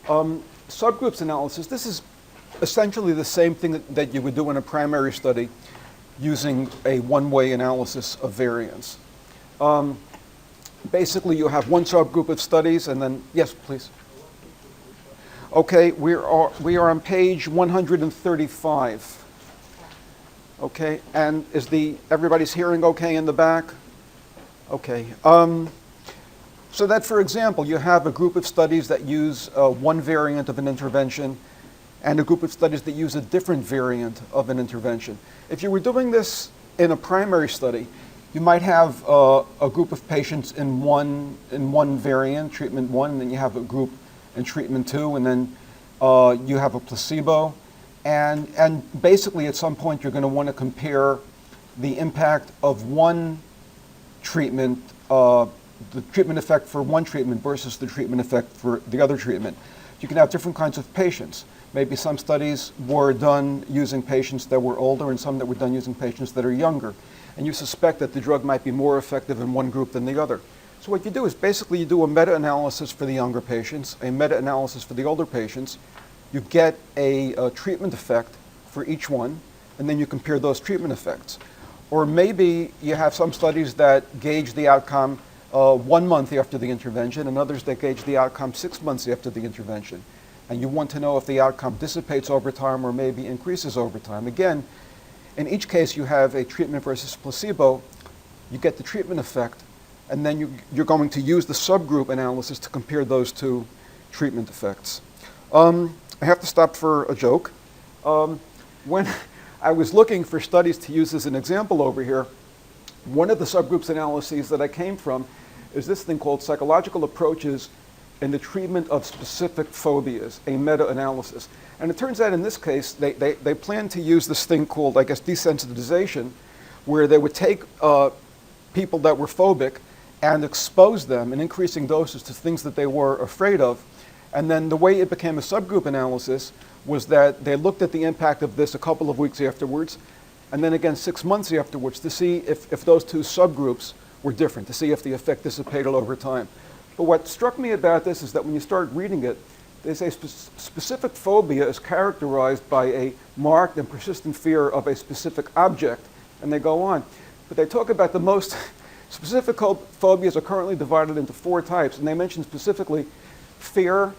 Subgroups analysis, this is essentially the same thing that you would do in a primary study using a one-way analysis of variance. Basically, you have one subgroup of studies, and then, yes, please. Okay, we are on page 135. Okay, and is everybody's hearing okay in the back? Okay. So that, for example, you have a group of studies that use one variant of an intervention and a group of studies that use a different variant of an intervention. If you were doing this in a primary study, you might have a group of patients in one variant, treatment 1, and then you have a group in treatment 2, and then you have a placebo. And basically, at some point, you're going to want to compare the impact of one treatment, the treatment effect for one treatment versus the treatment effect for the other treatment. You can have different kinds of patients. Maybe some studies were done using patients that were older and some that were done using patients that are younger. And you suspect that the drug might be more effective in one group than the other. So what you do is basically you do a meta-analysis for the younger patients, a meta-analysis for the older patients. You get a treatment effect for each one, and then you compare those treatment effects. Or maybe you have some studies that gauge the outcome 1 month after the intervention, and others that gauge the outcome 6 months after the intervention. And you want to know if the outcome dissipates over time or maybe increases over time. Again, in each case, you have a treatment versus placebo. You get the treatment effect, and then you're going to use the subgroup analysis to compare those two treatment effects. I have to stop for a joke. When I was looking for studies to use as an example over here, one of the subgroups analyses that I came from is this thing called Psychological Approaches in the Treatment of Specific Phobias, a meta-analysis. And it turns out in this case, they plan to use this thing called, I guess, desensitization, where they would take people that were phobic and expose them in increasing doses to things that they were afraid of. And then the way it became a subgroup analysis was that they looked at the impact of this a couple of weeks afterwards, and then again 6 months afterwards to see if those two subgroups were different, to see if the effect dissipated over time. But what struck me about this is that when you start reading it, they say specific phobia is characterized by a marked and persistent fear of a specific object, and they go on. But they talk about the most specific phobias are currently divided into 4 types, and they mention specifically fear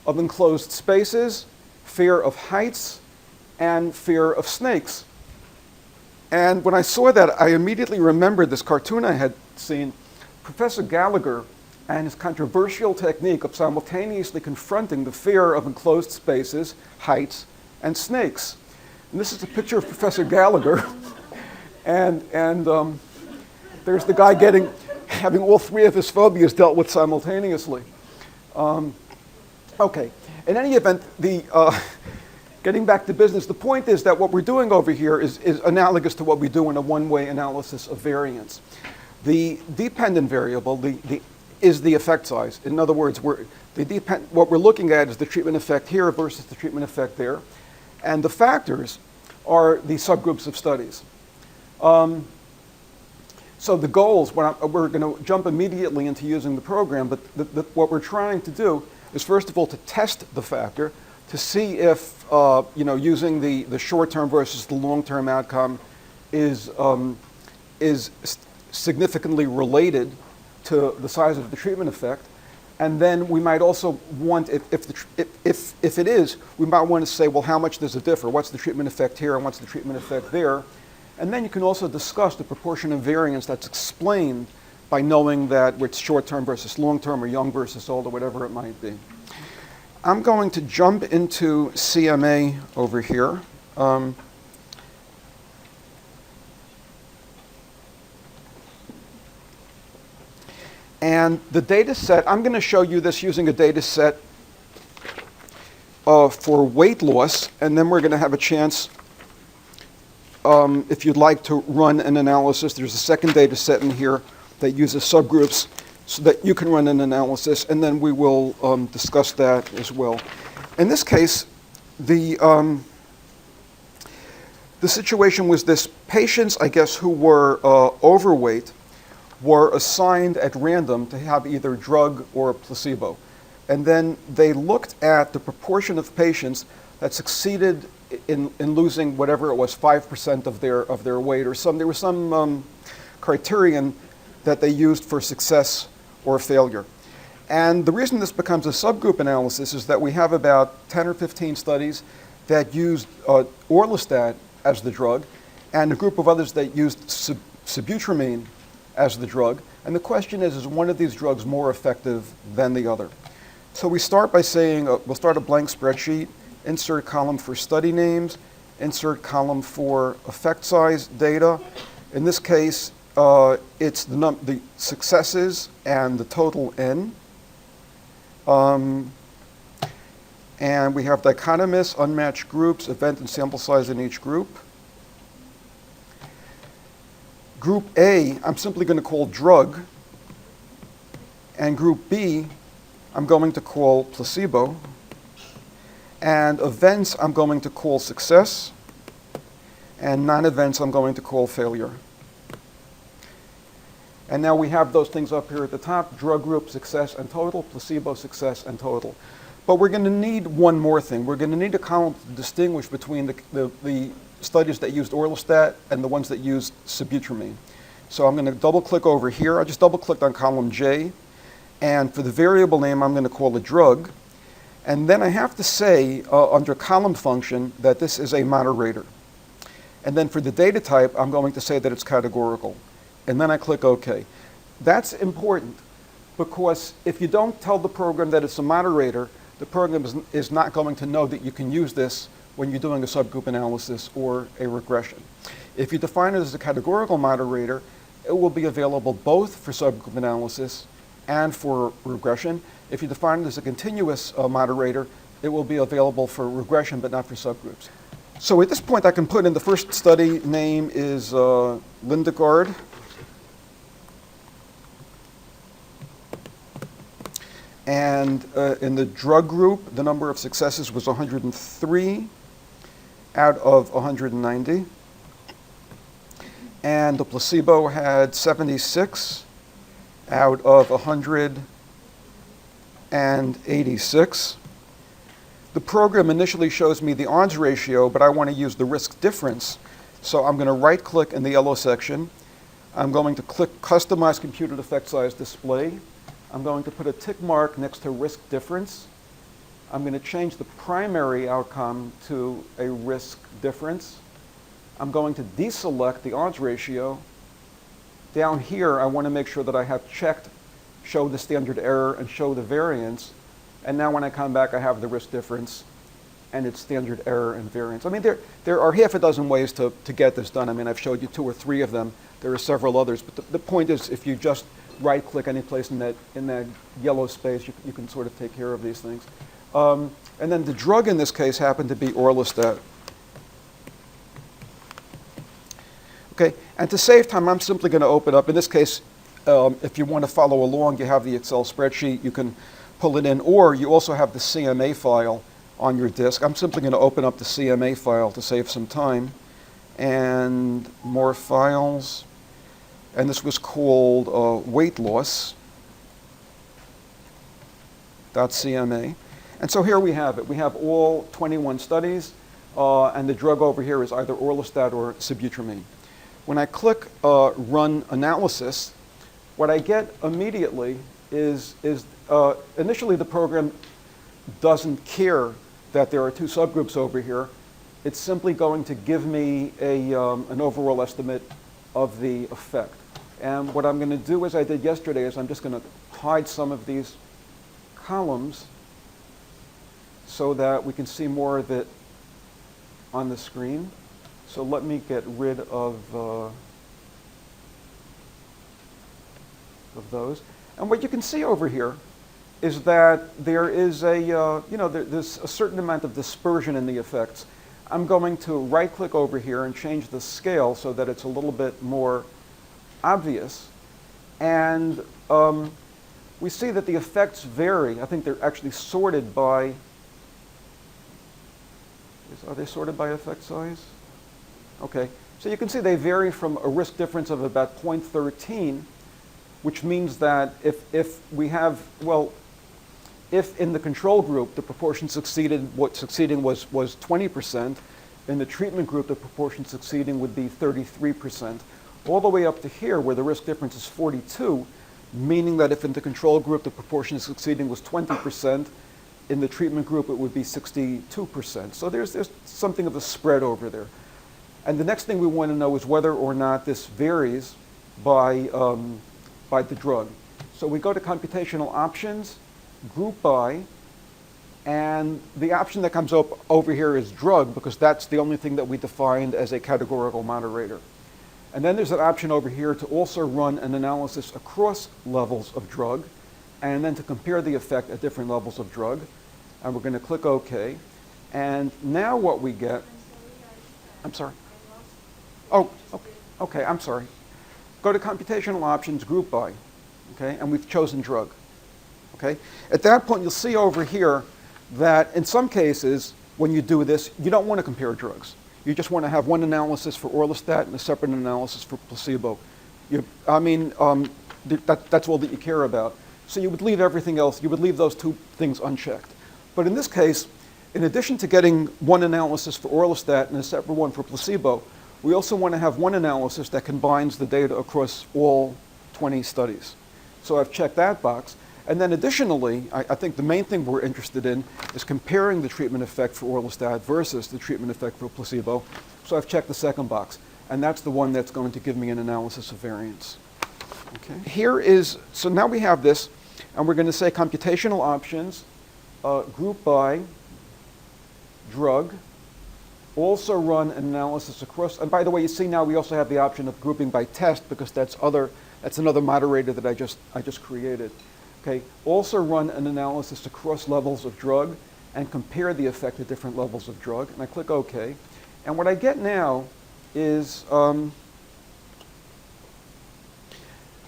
of enclosed spaces, fear of heights, and fear of snakes. And when I saw that, I immediately remembered this cartoon I had seen, Professor Gallagher and his controversial technique of simultaneously confronting the fear of enclosed spaces, heights, and snakes. And this is a picture of Professor Gallagher. and there's the guy having all 3 of his phobias dealt with simultaneously. Okay, in any event, getting back to business, the point is that what we're doing over here is analogous to what we do in a one-way analysis of variance. The dependent variable is the effect size. In other words, what we're looking at is the treatment effect here versus the treatment effect there. And the factors are the subgroups of studies. So the goals, we're going to jump immediately into using the program, but what we're trying to do is first of all to test the factor to see if using the short-term versus the long-term outcome is significantly related to the size of the treatment effect. And then we might also want, if it is, we might want to say, well, how much does it differ? What's the treatment effect here and what's the treatment effect there? And then you can also discuss the proportion of variance that's explained by knowing that it's short-term versus long-term or young versus old or whatever it might be. I'm going to jump into CMA over here. And the data set, I'm going to show you this using a data set for weight loss, and then we're going to have a chance, if you'd like to run an analysis. There's a second data set in here that uses subgroups so that you can run an analysis, and then we will discuss that as well. In this case, the situation was this: patients, I guess, who were overweight were assigned at random to have either drug or a placebo. and then they looked at the proportion of patients that succeeded in losing whatever it was, 5% of their weight, or there was some criterion that they used for success or failure. And the reason this becomes a subgroup analysis is that we have about 10 or 15 studies that used Orlistat as the drug, and a group of others that used sibutramine as the drug. And the question is one of these drugs more effective than the other? So we start by saying, we'll start a blank spreadsheet, insert column for study names, insert column for effect size data. In this case, it's the successes and the total N. And we have dichotomous, unmatched groups, event and sample size in each group. Group A, I'm simply going to call drug. And group B, I'm going to call placebo. And events, I'm going to call success. And non-events, I'm going to call failure. And now we have those things up here at the top: drug group, success and total; placebo, success and total. But we're going to need one more thing. We're going to need a column to distinguish between the studies that used Orlistat and the ones that used sibutramine. So I'm going to double click over here. I just double clicked on column J. And for the variable name, I'm going to call it drug. And then I have to say under column function that this is a moderator. And then for the data type, I'm going to say that it's categorical. And then I click OK. That's important because if you don't tell the program that it's a moderator, the program is not going to know that you can use this when you're doing a subgroup analysis or a regression. If you define it as a categorical moderator, it will be available both for subgroup analysis and for regression. If you define it as a continuous moderator, it will be available for regression but not for subgroups. So at this point, I can put in the first study name is Lindegard. And in the drug group, the number of successes was 103 out of 190. And the placebo had 76 out of 186. The program initially shows me the odds ratio, but I want to use the risk difference. So I'm going to right-click in the yellow section. I'm going to click Customize Computed Effect Size Display. I'm going to put a tick mark next to risk difference. I'm going to change the primary outcome to a risk difference. I'm going to deselect the odds ratio. Down here, I want to make sure that I have checked show the standard error and show the variance. And now when I come back, I have the risk difference and its standard error and variance. I mean, there are half a dozen ways to get this done. I mean, I've showed you 2 or 3 of them. There are several others. But the point is, if you just right-click any place in that yellow space, you can sort of take care of these things. And then the drug in this case happened to be Orlistat. Okay, and to save time, I'm simply going to open up. In this case, if you want to follow along, you have the Excel spreadsheet. You can pull it in, or you also have the CMA file on your disk. I'm simply going to open up the CMA file to save some time. And more files. And this was called weight loss.cma. And so here we have it. We have all 21 studies, and the drug over here is either Orlistat or sibutramine. When I click Run Analysis, what I get immediately is initially the program doesn't care that there are 2 subgroups over here. It's simply going to give me an overall estimate of the effect. And what I'm going to do, as I did yesterday, is I'm just going to hide some of these columns so that we can see more of it on the screen. So let me get rid of those. And what you can see over here is that there is there's a certain amount of dispersion in the effects. I'm going to right-click over here and change the scale so that it's a little bit more obvious. And we see that the effects vary. I think they're actually sorted by, are they sorted by effect size? Okay, so you can see they vary from a risk difference of about 0.13, which means that if we have, well, if in the control group the proportion succeeding was 20%, in the treatment group the proportion succeeding would be 33%, all the way up to here where the risk difference is 42, meaning that if in the control group the proportion succeeding was 20%, in the treatment group it would be 62%. So there's something of a spread over there. And the next thing we want to know is whether or not this varies by the drug. So we go to computational options, group by, and the option that comes up over here is drug, because that's the only thing that we defined as a categorical moderator. And then there's an option over here to also run an analysis across levels of drug, and then to compare the effect at different levels of drug. And we're going to click OK. And now what we get, I'm sorry. Oh, okay, I'm sorry. Go to computational options, group by, okay, and we've chosen drug. Okay? At that point, you'll see over here that in some cases, when you do this, you don't want to compare drugs. You just want to have one analysis for Orlistat and a separate analysis for placebo. That's all that you care about. So you would leave everything else, you would leave those two things unchecked. But in this case, in addition to getting one analysis for Orlistat and a separate one for placebo, we also want to have one analysis that combines the data across all 20 studies. So I've checked that box. And then additionally, I think the main thing we're interested in is comparing the treatment effect for Orlistat versus the treatment effect for placebo. So I've checked the second box. And that's the one that's going to give me an analysis of variance. Okay. So now we have this, and we're going to say computational options, group by, drug, also run an analysis across, and by the way, you see now we also have the option of grouping by test, because that's another moderator that I just created. Okay, also run an analysis across levels of drug and compare the effect at different levels of drug, and I click OK. And what I get now is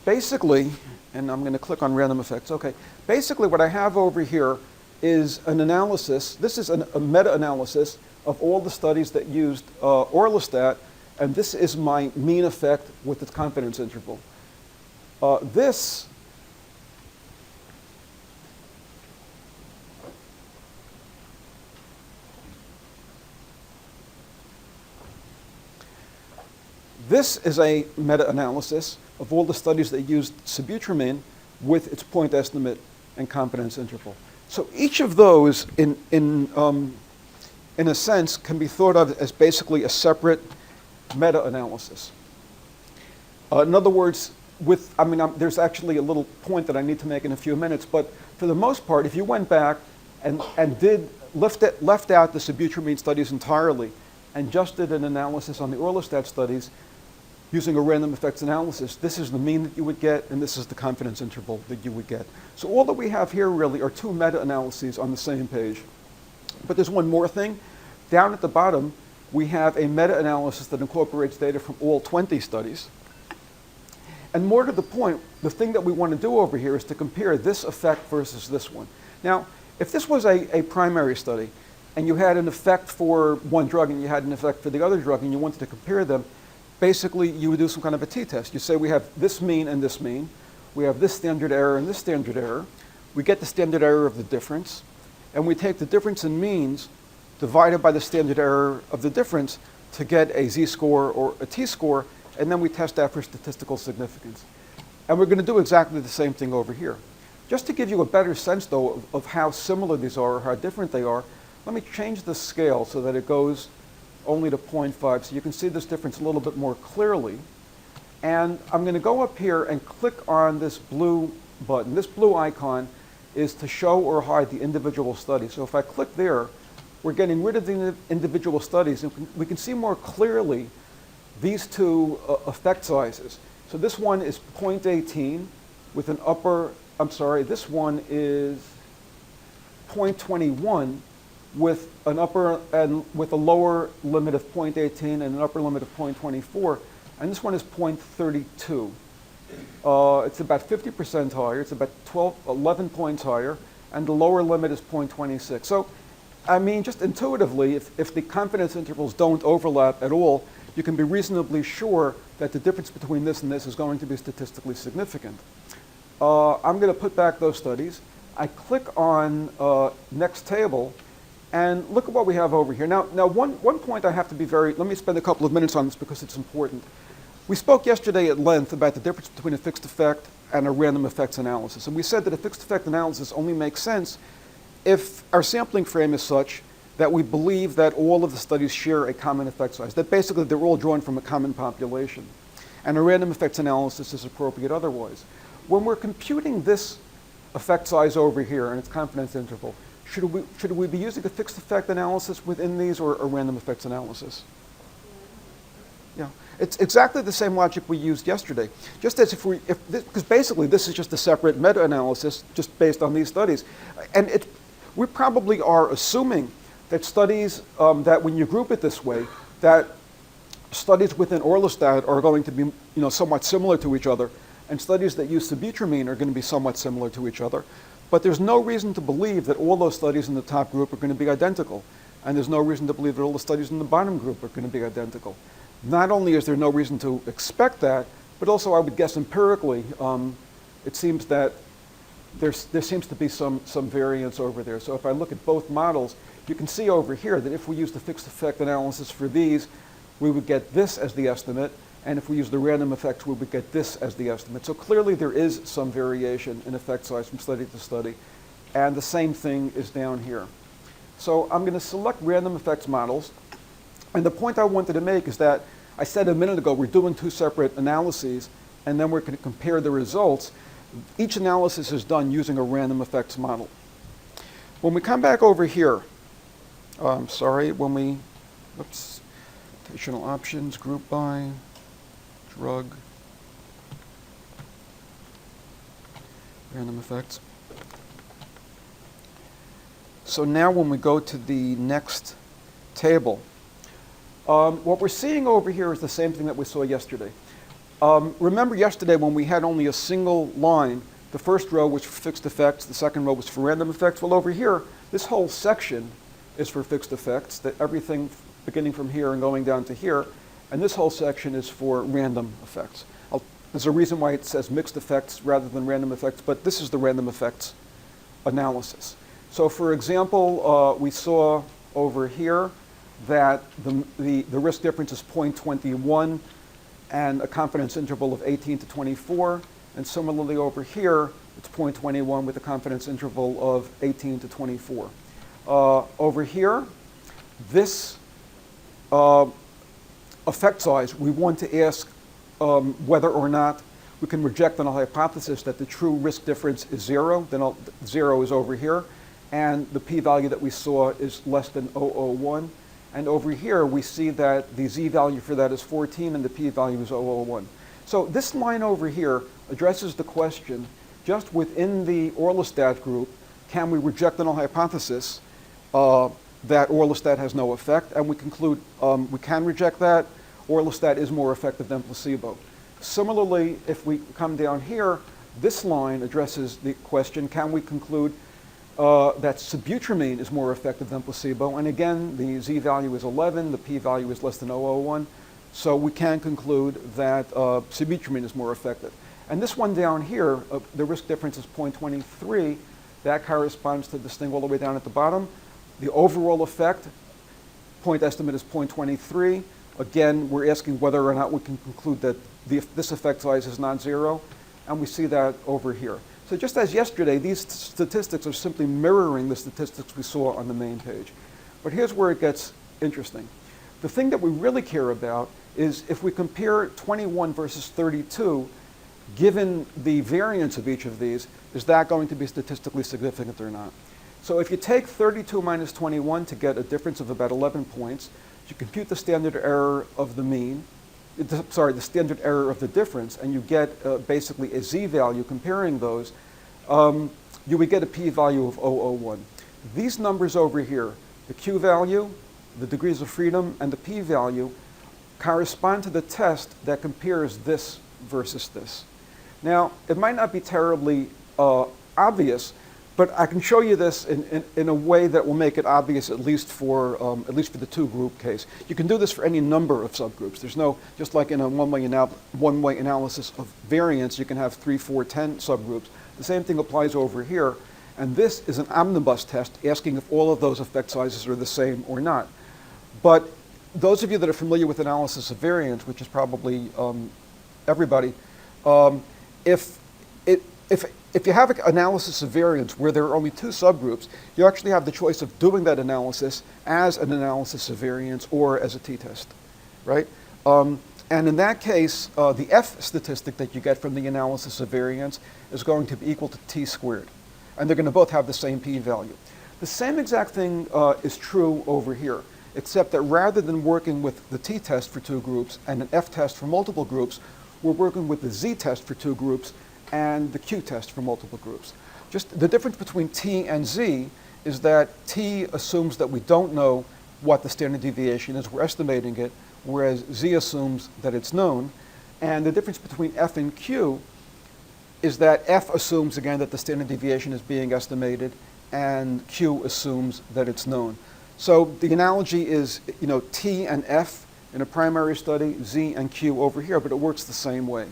basically, and I'm going to click on random effects, okay. Basically what I have over here is an analysis, this is a meta-analysis of all the studies that used Orlistat, and this is my mean effect with its confidence interval. This is a meta-analysis of all the studies that used sibutramine with its point estimate and confidence interval. So each of those, in a sense, can be thought of as basically a separate meta-analysis. In other words, there's actually a little point that I need to make in a few minutes, but for the most part, if you went back and left out the sibutramine studies entirely and just did an analysis on the Orlistat studies using a random effects analysis, this is the mean that you would get, and this is the confidence interval that you would get. So all that we have here really are two meta-analyses on the same page. But there's one more thing. Down at the bottom, we have a meta-analysis that incorporates data from all 20 studies. And more to the point, the thing that we want to do over here is to compare this effect versus this one. Now, if this was a primary study, and you had an effect for one drug and you had an effect for the other drug, and you wanted to compare them, basically you would do some kind of a t-test. You say we have this mean and this mean. We have this standard error and this standard error. We get the standard error of the difference, and we take the difference in means divided by the standard error of the difference to get a z-score or a t-score, and then we test that for statistical significance. And we're going to do exactly the same thing over here. Just to give you a better sense, though, of how similar these are or how different they are, let me change the scale so that it goes only to 0.5, so you can see this difference a little bit more clearly. And I'm going to go up here and click on this blue button. This blue icon is to show or hide the individual study. So if I click there, we're getting rid of the individual studies, and we can see more clearly these two effect sizes. So this one is 0.18 with an this one is 0.21 with an upper and with a lower limit of 0.18 and an upper limit of 0.24, and this one is 0.32. It's about 50% higher. It's about 11 points higher, and the lower limit is 0.26. So, just intuitively, if the confidence intervals don't overlap at all, you can be reasonably sure that the difference between this and this is going to be statistically significant. I'm going to put back those studies, I click on next table, and look at what we have over here. Now one point I have to be let me spend a couple of minutes on this because it's important. We spoke yesterday at length about the difference between a fixed effect and a random effects analysis. And we said that a fixed effect analysis only makes sense if our sampling frame is such that we believe that all of the studies share a common effect size, that basically they're all drawn from a common population. And a random effects analysis is appropriate otherwise. When we're computing this effect size over here and its confidence interval, should we be using a fixed effect analysis within these or a random effects analysis? Yeah, it's exactly the same logic we used yesterday. Just as because basically this is just a separate meta-analysis just based on these studies. And we probably are assuming that studies, that when you group it this way, that studies within Orlistat are going to be somewhat similar to each other, and studies that use sibutramine are going to be somewhat similar to each other. But there's no reason to believe that all those studies in the top group are going to be identical. And there's no reason to believe that all the studies in the bottom group are going to be identical. Not only is there no reason to expect that, but also I would guess empirically, it seems that there seems to be some variance over there. So if I look at both models, you can see over here that if we use the fixed effect analysis for these, we would get this as the estimate. And if we use the random effects, we would get this as the estimate. So clearly there is some variation in effect size from study to study. And the same thing is down here. So I'm going to select random effects models. And the point I wanted to make is that I said a minute ago we're doing two separate analyses, and then we're going to compare the results. Each analysis is done using a random effects model. When we come back over here, additional options, group by, drug, random effects. So now when we go to the next table, what we're seeing over here is the same thing that we saw yesterday. Remember yesterday when we had only a single line, the first row was for fixed effects, the second row was for random effects. Well, over here, this whole section is for fixed effects, that everything beginning from here and going down to here, and this whole section is for random effects. There's a reason why it says mixed effects rather than random effects, but this is the random effects analysis. So for example, we saw over here that the risk difference is 0.21 and a confidence interval of 18 to 24. And similarly over here, it's 0.21 with a confidence interval of 18 to 24. Over here, this effect size, we want to ask whether or not we can reject the null hypothesis that the true risk difference is zero. Then zero is over here. And the p-value that we saw is less than 0.001. And over here, we see that the z-value for that is 14 and the p-value is 0.001. So this line over here addresses the question, just within the Orlistat group, can we reject the null hypothesis that Orlistat has no effect? And we conclude we can reject that. Orlistat is more effective than placebo. Similarly, if we come down here, this line addresses the question, can we conclude that sibutramine is more effective than placebo? And again, the z-value is 11, the p-value is less than 0.001. So we can conclude that sibutramine is more effective. And this one down here, the risk difference is 0.23. That corresponds to this thing all the way down at the bottom. The overall effect, point estimate is 0.23. Again, we're asking whether or not we can conclude that this effect size is non-zero. And we see that over here. So just as yesterday, these statistics are simply mirroring the statistics we saw on the main page. But here's where it gets interesting. The thing that we really care about is if we compare 21 versus 32, given the variance of each of these, is that going to be statistically significant or not? So if you take 32 minus 21 to get a difference of about 11 points, you compute the standard error of the mean, the standard error of the difference, and you get basically a z-value comparing those, you would get a p-value of 0.001. These numbers over here, the q-value, the degrees of freedom, and the p-value correspond to the test that compares this versus this. Now, it might not be terribly obvious, but I can show you this in a way that will make it obvious at least for the two-group case. You can do this for any number of subgroups. There's no, just like in a one-way analysis of variance, you can have 3, 4, 10 subgroups. The same thing applies over here. And this is an omnibus test asking if all of those effect sizes are the same or not. But those of you that are familiar with analysis of variance, which is probably everybody, if you have an analysis of variance where there are only two subgroups, you actually have the choice of doing that analysis as an analysis of variance or as a t-test, right? And in that case, the F statistic that you get from the analysis of variance is going to be equal to t squared. And they're going to both have the same p-value. The same exact thing is true over here, except that rather than working with the t-test for two groups and an f-test for multiple groups, we're working with the z-test for two groups and the q-test for multiple groups. Just the difference between t and z is that t assumes that we don't know what the standard deviation is, we're estimating it, whereas z assumes that it's known. And the difference between f and q is that f assumes, again, that the standard deviation is being estimated, and q assumes that it's known. So the analogy is, t and f in a primary study, z and q over here, but it works the same way.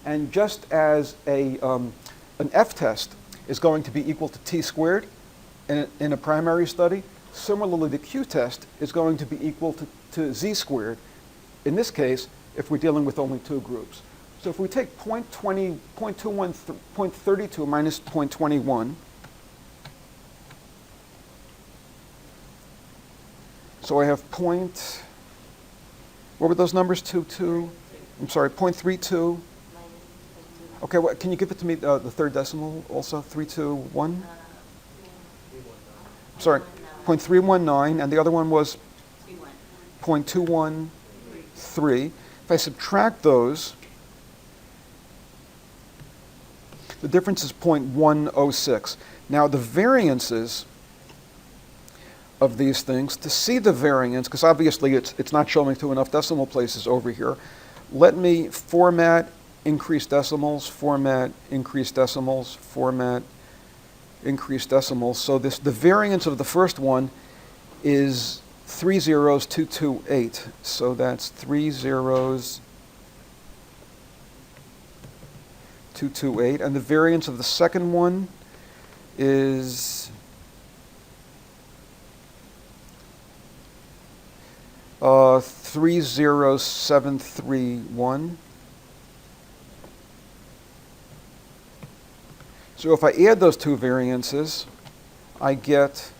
And just as an f-test is going to be equal to t squared in a primary study, similarly the q-test is going to be equal to z squared, in this case, if we're dealing with only two groups. So if we take 0.32 minus 0.21, so I have what were those numbers? I'm sorry, 0.32. Okay, can you give it to me, the third decimal also, 321? I'm sorry, 0.319, and the other one was 0.213. If I subtract those, the difference is 0.106. Now the variances of these things, to see the variance, because obviously it's not showing to enough decimal places over here, let me format increase decimals, format increase decimals, format increase decimals. So the variance of the first one is 30228. So that's 30228. And the variance of the second one is 30731. So if I add those two variances, I get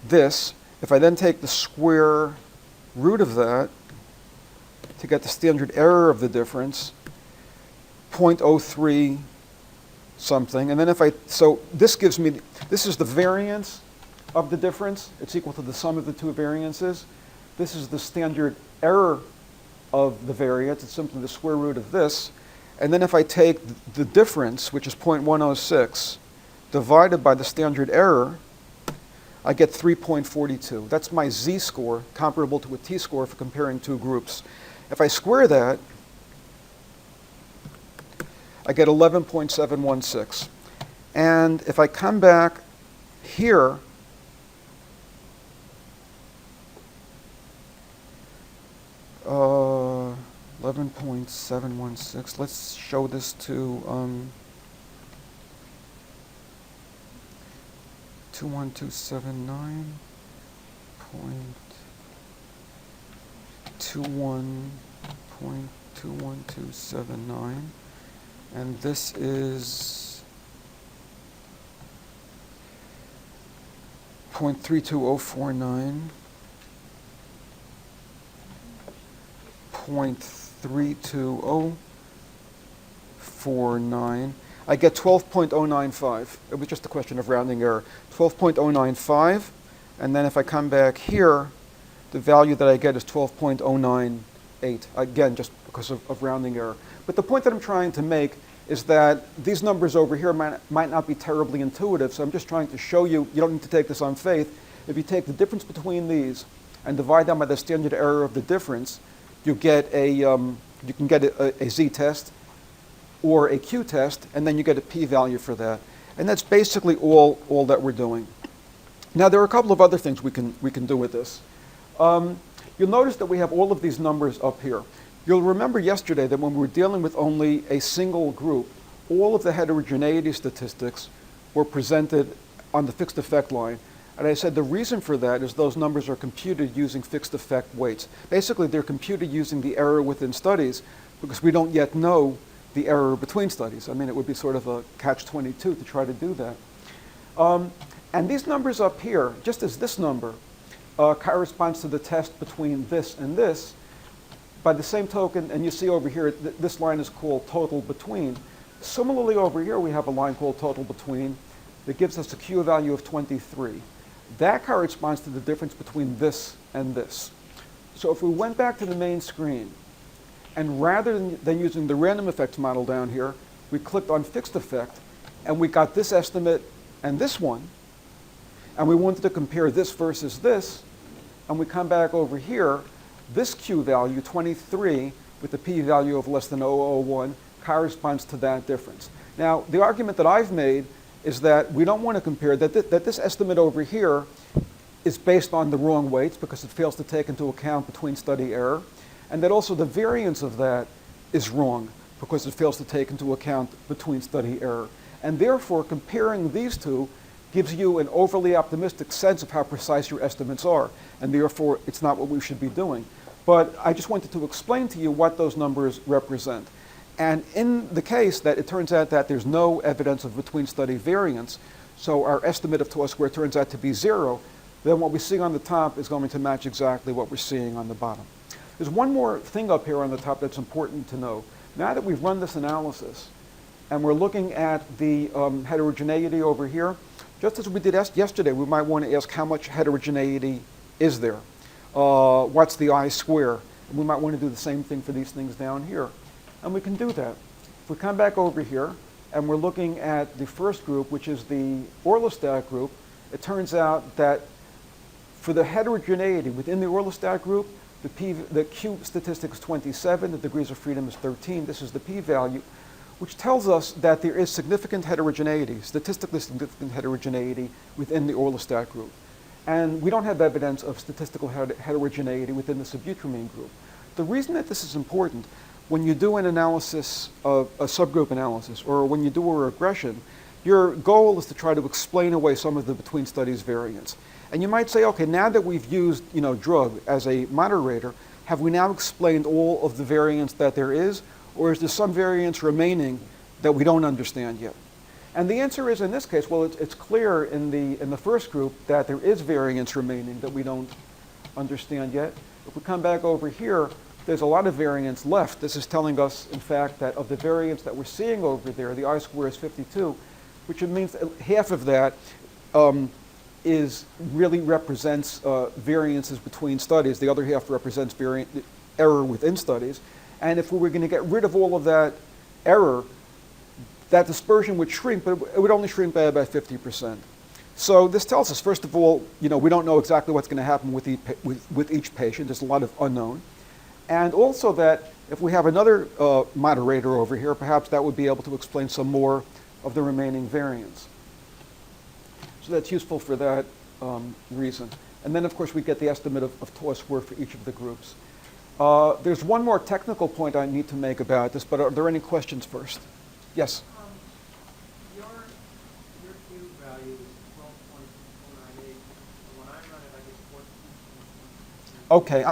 this. If I then take the square root of that to get the standard error of the difference, 0.03 something. And then so this gives me, this is the variance of the difference. It's equal to the sum of the two variances. This is the standard error of the variance. It's simply the square root of this. And then if I take the difference, which is 0.106, divided by the standard error, I get 3.42. That's my z-score, comparable to a t-score for comparing two groups. If I square that, I get 11.716. And if I come back here, uh, 11.716. Let's show this to 21279. And this is 0.32049. 0.32049. I get 12.095. It was just a question of rounding error. 12.095, and then if I come back here, the value that I get is 12.098. Again, just because of rounding error. But the point that I'm trying to make is that these numbers over here might not be terribly intuitive, so I'm just trying to show you, you don't need to take this on faith. If you take the difference between these and divide them by the standard error of the difference, you get you can get a z-test or a q-test, and then you get a p-value for that. And that's basically all that we're doing. Now there are a couple of other things we can do with this. You'll notice that we have all of these numbers up here. You'll remember yesterday that when we were dealing with only a single group, all of the heterogeneity statistics were presented on the fixed effect line. And I said the reason for that is those numbers are computed using fixed effect weights. Basically, they're computed using the error within studies because we don't yet know the error between studies. I mean, it would be sort of a catch-22 to try to do that. And these numbers up here, just as this number corresponds to the test between this and this, by the same token, and you see over here, this line is called total between. Similarly, over here, we have a line called total between that gives us a Q value of 23. That corresponds to the difference between this and this. So if we went back to the main screen, and rather than using the random effects model down here, we clicked on fixed effect, and we got this estimate and this one, and we wanted to compare this versus this, and we come back over here, this Q value, 23, with the P value of less than 0.001, corresponds to that difference. Now, the argument that I've made is that we don't want to compare, that this estimate over here is based on the wrong weights because it fails to take into account between study error, and that also the variance of that is wrong because it fails to take into account between study error. And therefore, comparing these two gives you an overly optimistic sense of how precise your estimates are, and therefore it's not what we should be doing. But I just wanted to explain to you what those numbers represent. And in the case that it turns out that there's no evidence of between study variance, so our estimate of tau squared turns out to be 0, then what we see on the top is going to match exactly what we're seeing on the bottom. There's one more thing up here on the top that's important to know. Now that we've run this analysis, and we're looking at the heterogeneity over here, just as we did yesterday, we might want to ask how much heterogeneity is there? What's the I square? And we might want to do the same thing for these things down here. And we can do that. If we come back over here, and we're looking at the first group, which is the Orlistat group, it turns out that for the heterogeneity within the Orlistat group, the Q statistic is 27, the degrees of freedom is 13. This is the p-value, which tells us that there is significant heterogeneity, statistically significant heterogeneity within the Orlistat group. And we don't have evidence of statistical heterogeneity within the subutramine group. The reason that this is important, when you do an analysis of a subgroup analysis, or when you do a regression, your goal is to try to explain away some of the between studies variance. And you might say, okay, now that we've used drug as a moderator, have we now explained all of the variance that there is, or is there some variance remaining that we don't understand yet? And the answer is, in this case, well, it's clear in the first group that there is variance remaining that we don't understand yet. If we come back over here, there's a lot of variance left. This is telling us, in fact, that of the variance that we're seeing over there, the I square is 52, which means that half of that really represents variances between studies. The other half represents error within studies. And if we were going to get rid of all of that error, that dispersion would shrink, but it would only shrink by about 50%. So this tells us, first of all, we don't know exactly what's going to happen with each patient. There's a lot of unknown. And also that if we have another moderator over here, perhaps that would be able to explain some more of the remaining variance. So that's useful for that reason. And then, of course, we get the estimate of tau squared for each of the groups. There's one more technical point I need to make about this, but are there any questions first? Yes? Your Q value is 12.498. When I run it, I get 14. Okay,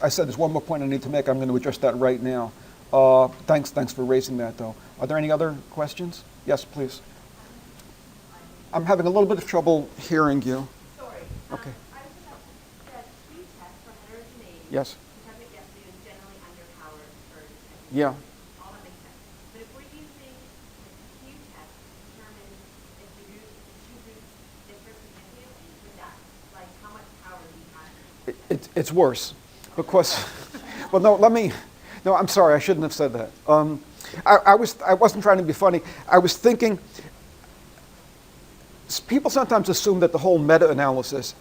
I said there's one more point I need to make. I'm going to address that right now. Thanks for raising that, though. Are there any other questions? Yes, please. I'm having a little bit of trouble hearing you. Sorry. Okay. I was about the Q test for heterogeneity. Yes. Which I think yesterday was generally underpowered for detecting. Yeah. All that makes sense. But if we're using the Q test to determine if the two groups differ significantly, with that, like how much power do you have? It's worse. Because, well, no, I'm sorry, I shouldn't have said that. I wasn't trying to be funny. I was thinking, people sometimes assume that the whole meta-analysis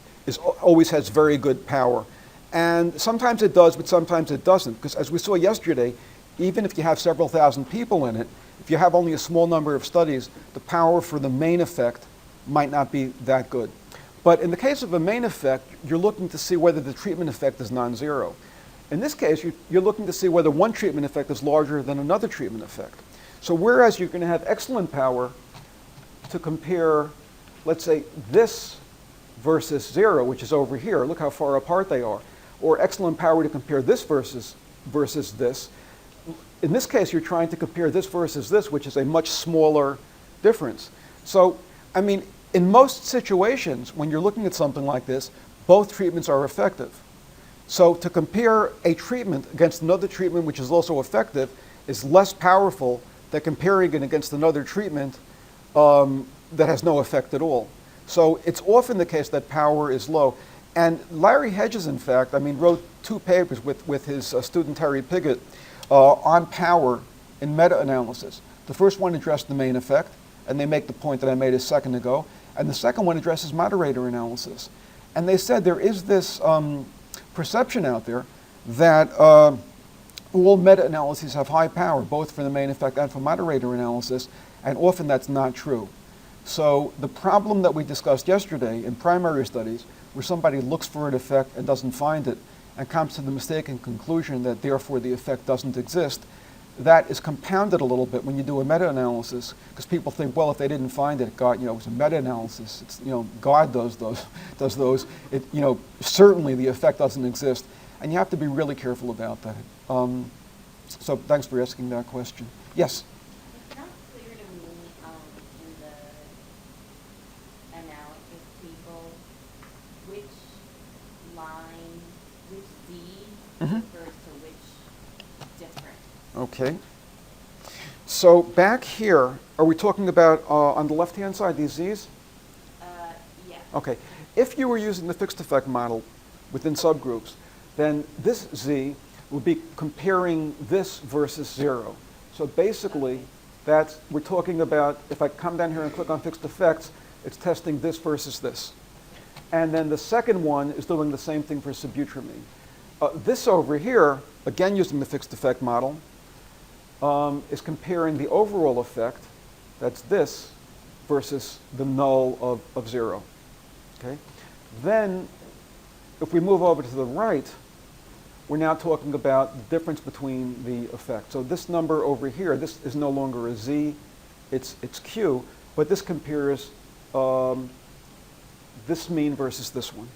always has very good power. And sometimes it does, but sometimes it doesn't. Because as we saw yesterday, even if you have several thousand people in it, if you have only a small number of studies, the power for the main effect might not be that good. But in the case of a main effect, you're looking to see whether the treatment effect is non-zero. In this case, you're looking to see whether one treatment effect is larger than another treatment effect. So whereas you're going to have excellent power to compare, let's say, this versus 0, which is over here. Look how far apart they are. Or excellent power to compare this versus this. In this case, you're trying to compare this versus this, which is a much smaller difference. So, I mean, in most situations, when you're looking at something like this, both treatments are effective. So to compare a treatment against another treatment which is also effective is less powerful than comparing it against another treatment that has no effect at all. So it's often the case that power is low. And Larry Hedges, in fact, wrote 2 papers with his student Terry Piggott on power in meta-analysis. The first one addressed the main effect, and they make the point that I made a second ago. And the second one addresses moderator analysis. And they said there is this perception out there that all meta-analyses have high power, both for the main effect and for moderator analysis, and often that's not true. So the problem that we discussed yesterday in primary studies, where somebody looks for an effect and doesn't find it, and comes to the mistaken conclusion that therefore the effect doesn't exist, that is compounded a little bit when you do a meta-analysis, because people think, well, if they didn't find it, God, it was a meta-analysis. It's, God does those. It, certainly the effect doesn't exist, and you have to be really careful about that. So thanks for asking that question. Yes. It's not clear to me in the analysis table which line, which Z refers to which difference. Okay. So back here, are we talking about on the left-hand side, these Z's? Yeah. Okay. If you were using the fixed effect model within subgroups, then this Z would be comparing this versus 0. So basically, we're talking about, if I come down here and click on fixed effects, it's testing this versus this. And then the second one is doing the same thing for sibutramine. This over here, again using the fixed effect model, is comparing the overall effect, that's this, versus the null of 0. Okay? Then, if we move over to the right, we're now talking about the difference between the effects. So this number over here, this is no longer a Z, it's Q, but this compares this mean versus this one.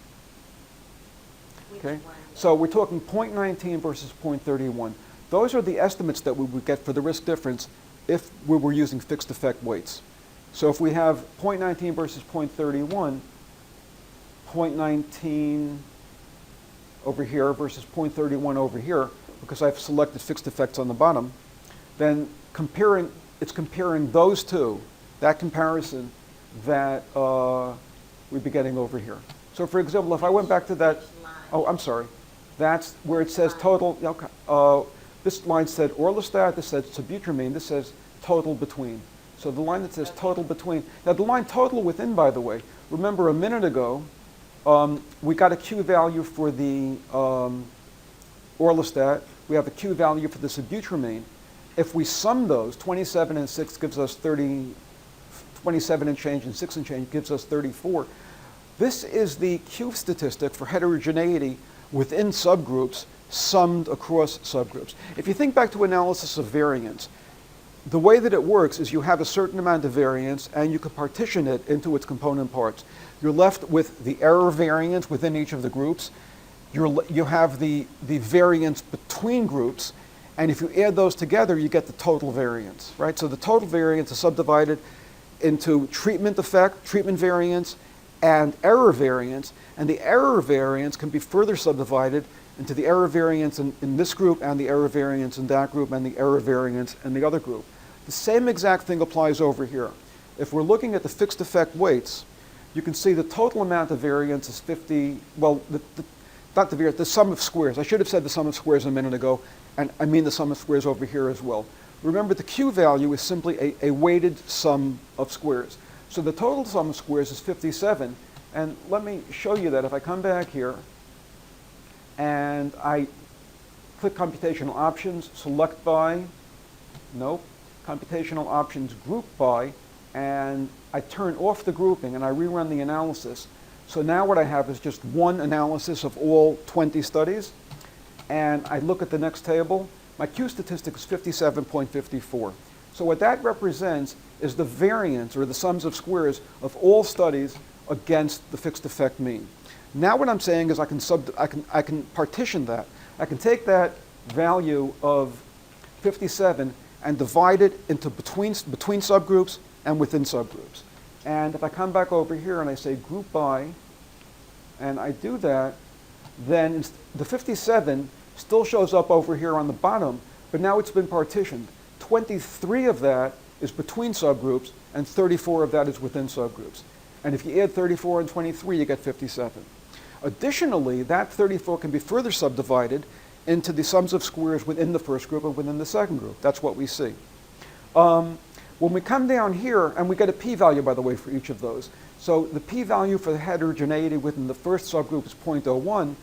Okay? So we're talking 0.19 versus 0.31. Those are the estimates that we would get for the risk difference if we were using fixed effect weights. So if we have 0.19 versus 0.31, 0.19 over here versus 0.31 over here, because I've selected fixed effects on the bottom, then it's comparing those two, that comparison that we'd be getting over here. So for example, if I went back to that, oh, I'm sorry, that's where it says total, okay, this line said Orlistat, this said Subgroups, this says total between. So the line that says total between, now the line total within, by the way, remember a minute ago, we got a Q value for the Orlistat. We have a Q value for the Subgroups. If we sum those, 27 and 6 gives us 30, 27 and change and 6 and change gives us 34. This is the Q statistic for heterogeneity within subgroups summed across subgroups. If you think back to analysis of variance, the way that it works is you have a certain amount of variance and you can partition it into its component parts. You're left with the error variance within each of the groups. You have the variance between groups, and if you add those together, you get the total variance, right? So the total variance is subdivided into treatment effect, treatment variance, and error variance, and the error variance can be further subdivided into the error variance in this group, and the error variance in that group, and the error variance in the other group. The same exact thing applies over here. If we're looking at the fixed effect weights, you can see the total amount of variance is 50, well, not the variance, the sum of squares. I should have said the sum of squares a minute ago, and I mean the sum of squares over here as well. Remember, the Q value is simply a weighted sum of squares. So the total sum of squares is 57, and let me show you that. If I come back here, and I click computational options, select by, nope, computational options group by, and I turn off the grouping and I rerun the analysis. So now what I have is just one analysis of all 20 studies, and I look at the next table. My Q statistic is 57.54. So what that represents is the variance, or the sums of squares, of all studies against the fixed effect mean. Now what I'm saying is I can partition that. I can take that value of 57 and divide it into between subgroups and within subgroups. And if I come back over here and I say group by, and I do that, then the 57 still shows up over here on the bottom, but now it's been partitioned. 23 of that is between subgroups, and 34 of that is within subgroups. And if you add 34 and 23, you get 57. Additionally, that 34 can be further subdivided into the sums of squares within the first group and within the second group. That's what we see. When we come down here, and we get a p-value, by the way, for each of those. So the p-value for the heterogeneity within the first subgroup is 0.01.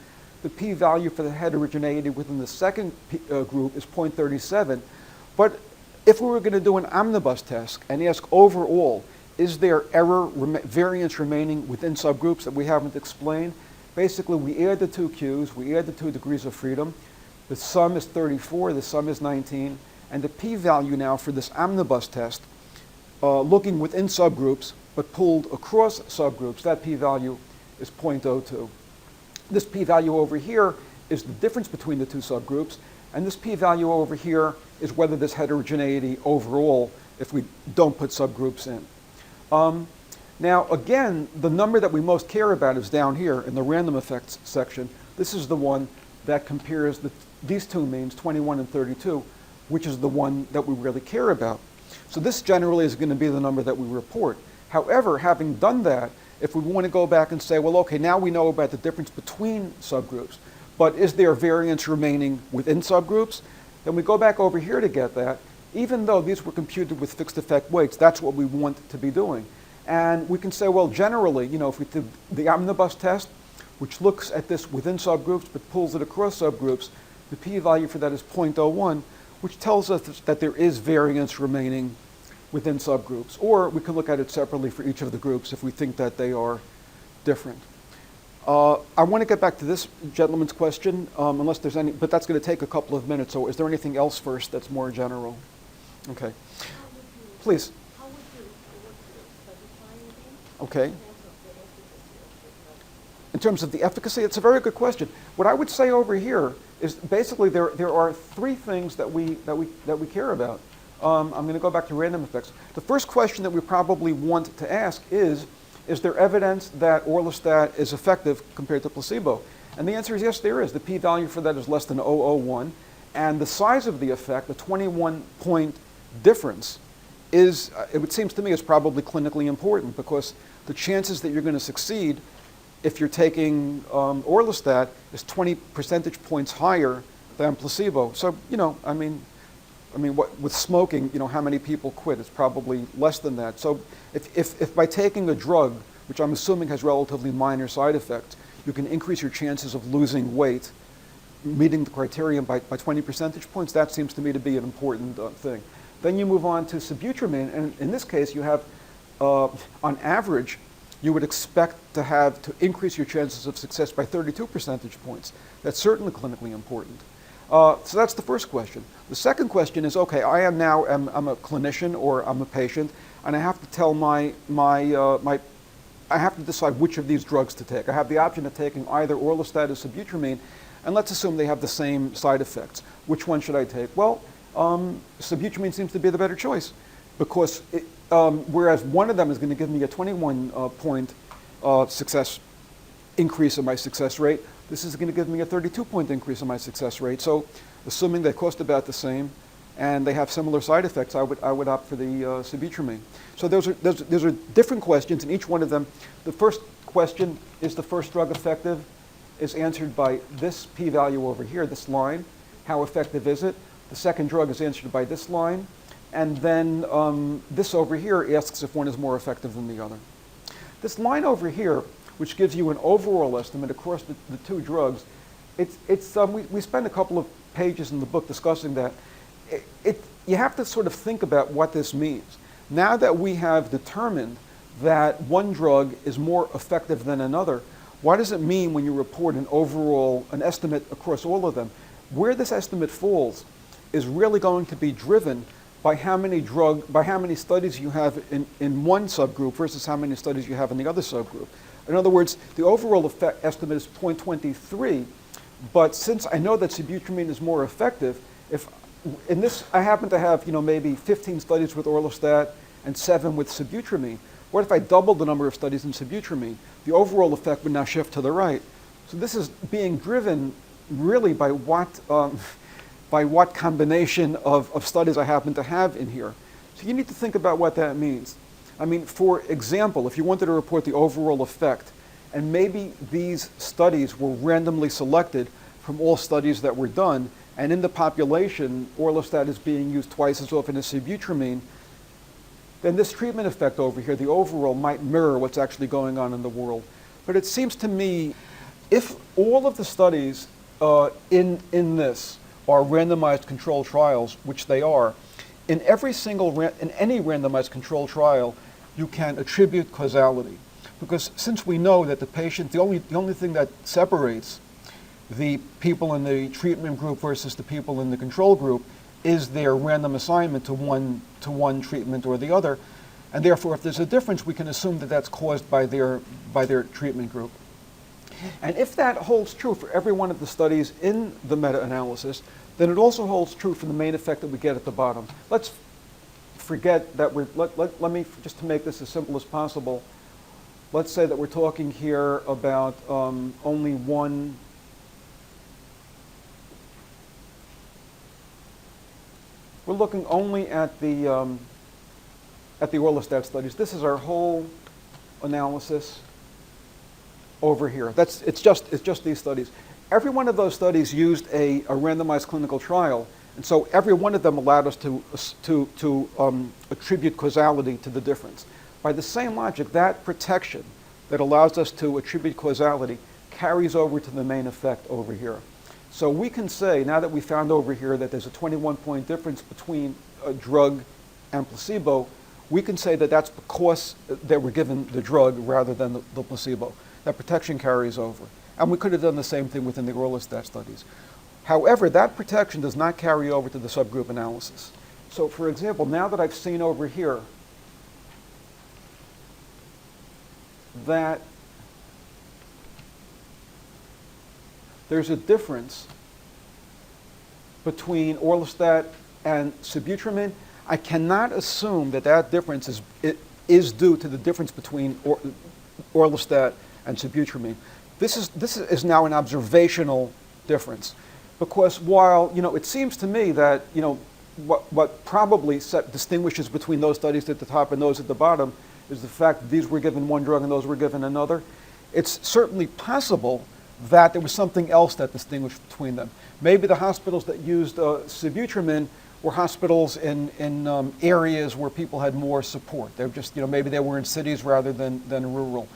The p-value for the heterogeneity within the second group is 0.37. But if we were going to do an omnibus test and ask overall, is there variance remaining within subgroups that we haven't explained? Basically, we add the two Q's, we add the 2 degrees of freedom. The sum is 34, the sum is 19. And the p-value now for this omnibus test, looking within subgroups, but pulled across subgroups, that p-value is 0.02. This p-value over here is the difference between the two subgroups, and this p-value over here is whether there's heterogeneity overall if we don't put subgroups in. Now, again, the number that we most care about is down here in the random effects section. This is the one that compares these two means, 21 and 32, which is the one that we really care about. So this generally is going to be the number that we report. However, having done that, if we want to go back and say, well, okay, now we know about the difference between subgroups, but is there variance remaining within subgroups? Then we go back over here to get that. Even though these were computed with fixed effect weights, that's what we want to be doing. And we can say, well, generally, if we did the omnibus test, which looks at this within subgroups but pulls it across subgroups, the p-value for that is 0.01, which tells us that there is variance remaining within subgroups. Or we can look at it separately for each of the groups if we think that they are different. I want to get back to this gentleman's question, unless there's any, but that's going to take a couple of minutes. So is there anything else first that's more general? Okay. Please. How would you specify anything? Okay. In terms of the efficacy, it's a very good question. What I would say over here is basically there are three things that we care about. I'm going to go back to random effects. The first question that we probably want to ask is there evidence that Orlistat is effective compared to placebo? And the answer is yes, there is. The p-value for that is less than 0.001. And the size of the effect, the 21-point difference, is, it seems to me, is probably clinically important because the chances that you're going to succeed if you're taking Orlistat is 20 percentage points higher than placebo. So, with smoking, how many people quit? It's probably less than that. So if by taking a drug, which I'm assuming has relatively minor side effects, you can increase your chances of losing weight, meeting the criterion by 20 percentage points, that seems to me to be an important thing. Then you move on to sibutramine, and in this case you have, on average, you would expect to increase your chances of success by 32 percentage points. That's certainly clinically important. So that's the first question. The second question is, okay, I'm a clinician or I'm a patient, and I have to tell I have to decide which of these drugs to take. I have the option of taking either Orlistat or sibutramine, and let's assume they have the same side effects. Which one should I take? Well, sibutramine seems to be the better choice because whereas one of them is going to give me a 21-point success increase in my success rate, this is going to give me a 32-point increase in my success rate. So assuming they cost about the same and they have similar side effects, I would opt for the sibutramine. So those are different questions, and each one of them, the first question, is the first drug effective, is answered by this p-value over here, this line. How effective is it? The second drug is answered by this line. And then this over here asks if one is more effective than the other. This line over here, which gives you an overall estimate across the two drugs, we spend a couple of pages in the book discussing that. You have to sort of think about what this means. Now that we have determined that one drug is more effective than another, what does it mean when you report an estimate across all of them? Where this estimate falls is really going to be driven by how many studies you have in one subgroup versus how many studies you have in the other subgroup. In other words, the overall effect estimate is 0.23, but since I know that sibutramine is more effective, if in this I happen to have maybe 15 studies with Orlistat and 7 with sibutramine, what if I doubled the number of studies in sibutramine? The overall effect would now shift to the right. So this is being driven really by what combination of studies I happen to have in here. So you need to think about what that means. I mean, for example, if you wanted to report the overall effect, and maybe these studies were randomly selected from all studies that were done, and in the population, Orlistat is being used twice as often as sibutramine, then this treatment effect over here, the overall, might mirror what's actually going on in the world. But it seems to me, if all of the studies in this are randomized controlled trials, which they are, in any randomized controlled trial, you can attribute causality. Because since we know that the patient, the only thing that separates the people in the treatment group versus the people in the control group is their random assignment to one treatment or the other, and therefore if there's a difference, we can assume that that's caused by their treatment group. And if that holds true for every one of the studies in the meta-analysis, then it also holds true for the main effect that we get at the bottom. Let's forget that let me, just to make this as simple as possible, let's say that we're talking here about only one. We're looking only at the Orlistat studies. This is our whole analysis over here. It's just these studies. Every one of those studies used a randomized clinical trial, and so every one of them allowed us to attribute causality to the difference. By the same logic, that protection that allows us to attribute causality carries over to the main effect over here. So we can say, now that we found over here that there's a 21-point difference between a drug and placebo, we can say that that's because they were given the drug rather than the placebo. That protection carries over. And we could have done the same thing within the Orlistat studies. However, that protection does not carry over to the subgroup analysis. So for example, now that I've seen over here that there's a difference between Orlistat and sibutramine, I cannot assume that that difference is due to the difference between Orlistat and sibutramine. This is now an observational difference, because while it seems to me that what probably distinguishes between those studies at the top and those at the bottom is the fact that these were given one drug and those were given another. It's certainly possible that there was something else that distinguished between them. Maybe the hospitals that used sibutramine were hospitals in areas where people had more support. They're just, maybe they were in cities rather than rural.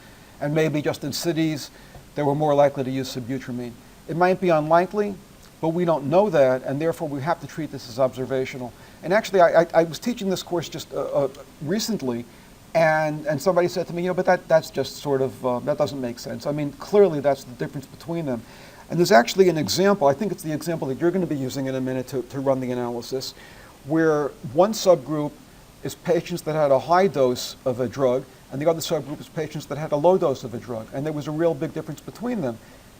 And maybe just in cities, they were more likely to use sibutramine. It might be unlikely, but we don't know that, and therefore we have to treat this as observational. And actually, I was teaching this course just recently, and somebody said to me, but that's just sort of, that doesn't make sense. I mean, clearly that's the difference between them. And there's actually an example, I think it's the example that you're going to be using in a minute to run the analysis, where one subgroup is patients that had a high dose of a drug, and the other subgroup is patients that had a low dose of a drug. And there was a real big difference between them.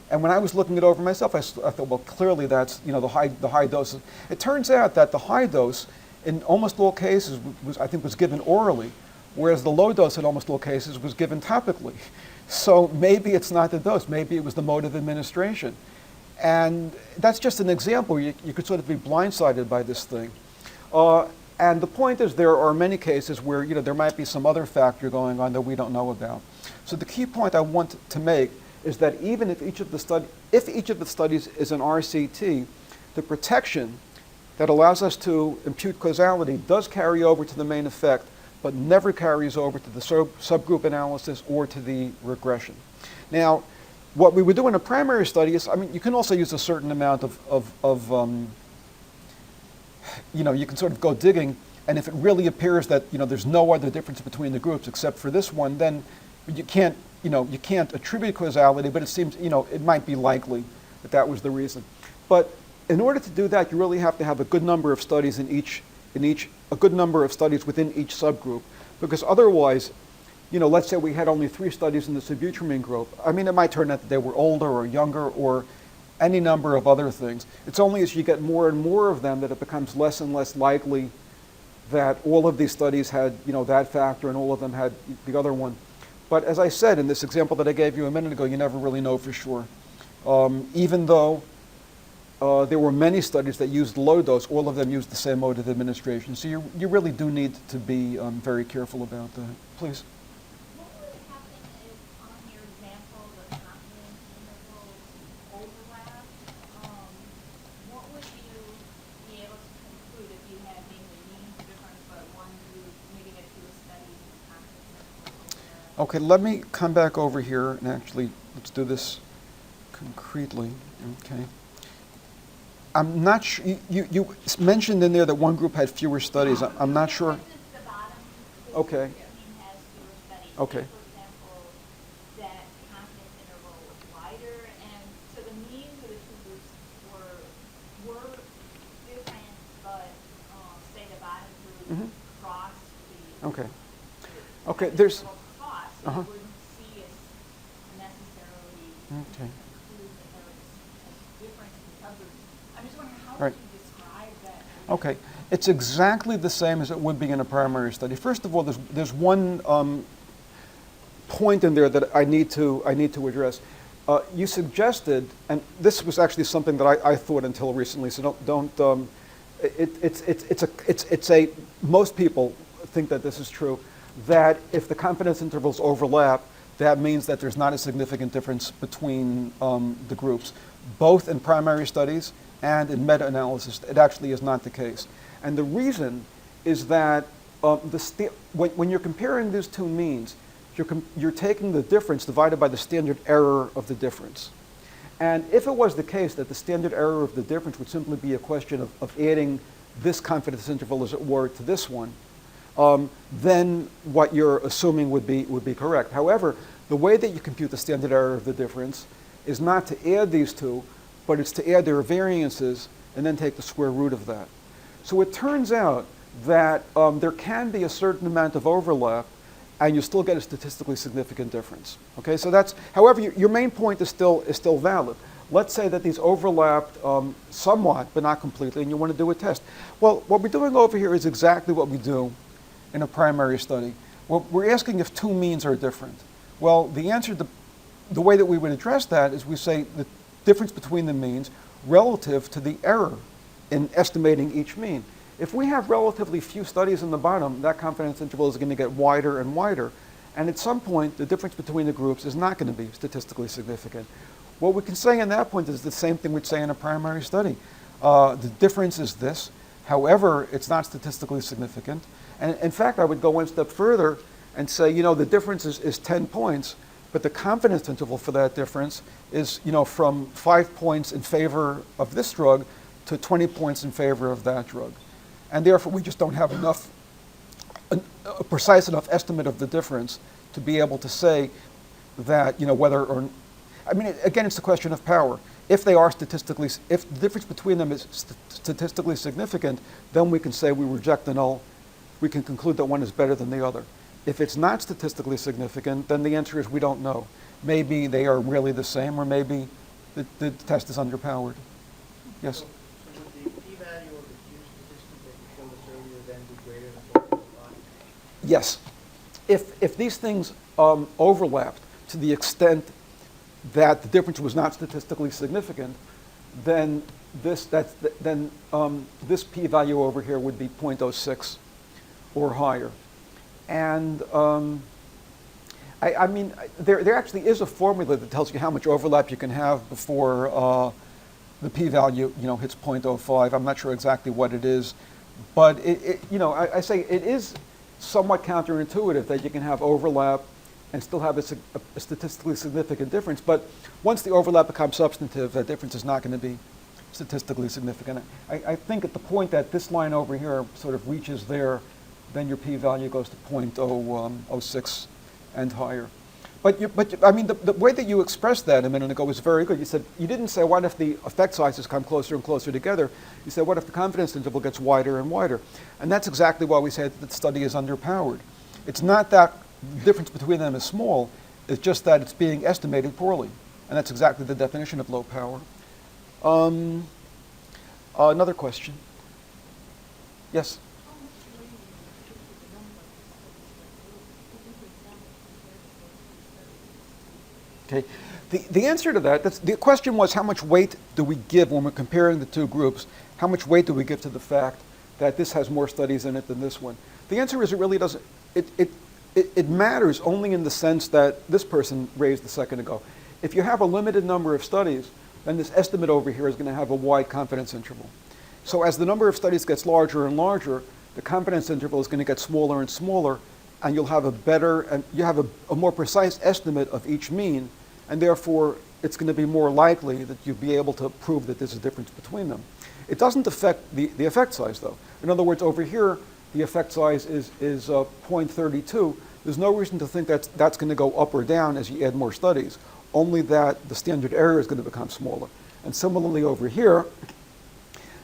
And when I was looking it over myself, I thought, well, clearly that's the high dose. It turns out that the high dose, in almost all cases, was given orally, whereas the low dose in almost all cases was given topically. So maybe it's not the dose, maybe it was the mode of administration. And that's just an example. You could sort of be blindsided by this thing. And the point is, there are many cases where there might be some other factor going on that we don't know about. So the key point I want to make is that even if each of the studies is an RCT, the protection that allows us to impute causality does carry over to the main effect, but never carries over to the subgroup analysis or to the regression. Now, what we would do in a primary study is, you can also use a certain amount you can sort of go digging, and if it really appears that there's no other difference between the groups except for this one, then you can't attribute causality, but it seems it might be likely that that was the reason. But in order to do that, you really have to have a good number of studies in each a good number of studies within each subgroup, because otherwise, let's say we had only 3 studies in the sibutramine group. I mean, it might turn out that they were older or younger or any number of other things. It's only as you get more and more of them that it becomes less and less likely that all of these studies had, that factor and all of them had the other one. But as I said in this example that I gave you a minute ago, you never really know for sure. Even though there were many studies that used low dose, all of them used the same mode of administration. So you really do need to be very careful about that. Please. What would happen if on your example the confidence intervals overlap? What would you be able to conclude if you had maybe a mean difference, but one group, maybe had 2 studies and the confidence intervals overlap? Okay, let me come back over here and actually let's do this concretely. Okay. I'm not sure, you mentioned in there that one group had fewer studies. I'm not sure. For instance, the bottom Okay. has fewer studies. Okay. Say, for example, that confidence interval was wider, and so the means of the 2 groups were different, but say the bottom group crossed the Okay. Okay, confidence there's, interval crossed, so Uh-huh. you wouldn't see as necessarily okay. conclude that there was a difference in subgroups. I'm just wondering how Right. would you describe that? Okay, it's exactly the same as it would be in a primary study. First of all, there's one point in there that I need to address. You suggested, and this was actually something that I thought until recently. So don't. It's a most people think that this is true. That if the confidence intervals overlap, that means that there's not a significant difference between the groups, both in primary studies and in meta-analysis. It actually is not the case. And the reason is that when you're comparing these 2 means, you're taking the difference divided by the standard error of the difference. And if it was the case that the standard error of the difference would simply be a question of adding this confidence interval, as it were, to this one, then what you're assuming would be correct. However, the way that you compute the standard error of the difference is not to add these 2, but it's to add their variances and then take the square root of that. So it turns out that there can be a certain amount of overlap and you still get a statistically significant difference. Okay, so that's, however, your main point is still valid. Let's say that these overlapped somewhat, but not completely, and you want to do a test. Well, what we're doing over here is exactly what we do in a primary study. Well, we're asking if 2 means are different. Well, the answer to the way that we would address that is we say the difference between the means relative to the error in estimating each mean. If we have relatively few studies in the bottom, that confidence interval is going to get wider and wider. And at some point, the difference between the groups is not going to be statistically significant. What we can say in that point is the same thing we'd say in a primary study. The difference is this. However, it's not statistically significant. And in fact, I would go one step further and say, the difference is 10 points, but the confidence interval for that difference is, from 5 points in favor of this drug to 20 points in favor of that drug. And therefore, we just don't have enough, a precise enough estimate of the difference to be able to say that, whether or, I mean, again, it's a question of power. If they are statistically, if the difference between them is statistically significant, then we can say we reject the null. We can conclude that one is better than the other. If it's not statistically significant, then the answer is we don't know. Maybe they are really the same, or maybe the test is underpowered. Yes? So would the p-value of the Q statistic that you showed us earlier then be greater than 0.05? Yes. If these things overlapped to the extent that the difference was not statistically significant, then this p-value over here would be 0.06 or higher. And I mean, there actually is a formula that tells you how much overlap you can have before the p-value hits 0.05. I'm not sure exactly what it is, but I say it is somewhat counterintuitive that you can have overlap and still have a statistically significant difference. But once the overlap becomes substantive, that difference is not going to be statistically significant. I think at the point that this line over here sort of reaches there, then your p-value goes to 0.006 and higher. I mean, the way that you expressed that a minute ago was very good. You said, you didn't say, what if the effect sizes come closer and closer together? You said, what if the confidence interval gets wider and wider? And that's exactly why we say that the study is underpowered. It's not that the difference between them is small, it's just that it's being estimated poorly. And that's exactly the definition of low power. Another question. Yes? Okay. The answer to that, the question was, how much weight do we give when we're comparing the two groups? How much weight do we give to the fact that this has more studies in it than this one? The answer is it really doesn't. It matters only in the sense that this person raised a second ago. If you have a limited number of studies, then this estimate over here is going to have a wide confidence interval. So as the number of studies gets larger and larger, the confidence interval is going to get smaller and smaller, and you'll have a better, and you have a more precise estimate of each mean, and therefore it's going to be more likely that you'll be able to prove that there's a difference between them. It doesn't affect the effect size, though. In other words, over here, the effect size is 0.32. There's no reason to think that's going to go up or down as you add more studies, only that the standard error is going to become smaller. And similarly over here,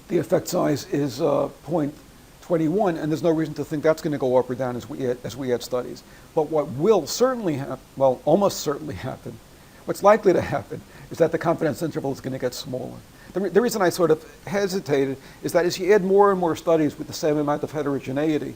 the effect size is 0.21, and there's no reason to think that's going to go up or down as we add studies. But what will certainly happen, well, almost certainly happen, what's likely to happen is that the confidence interval is going to get smaller. The reason I sort of hesitated is that as you add more and more studies with the same amount of heterogeneity,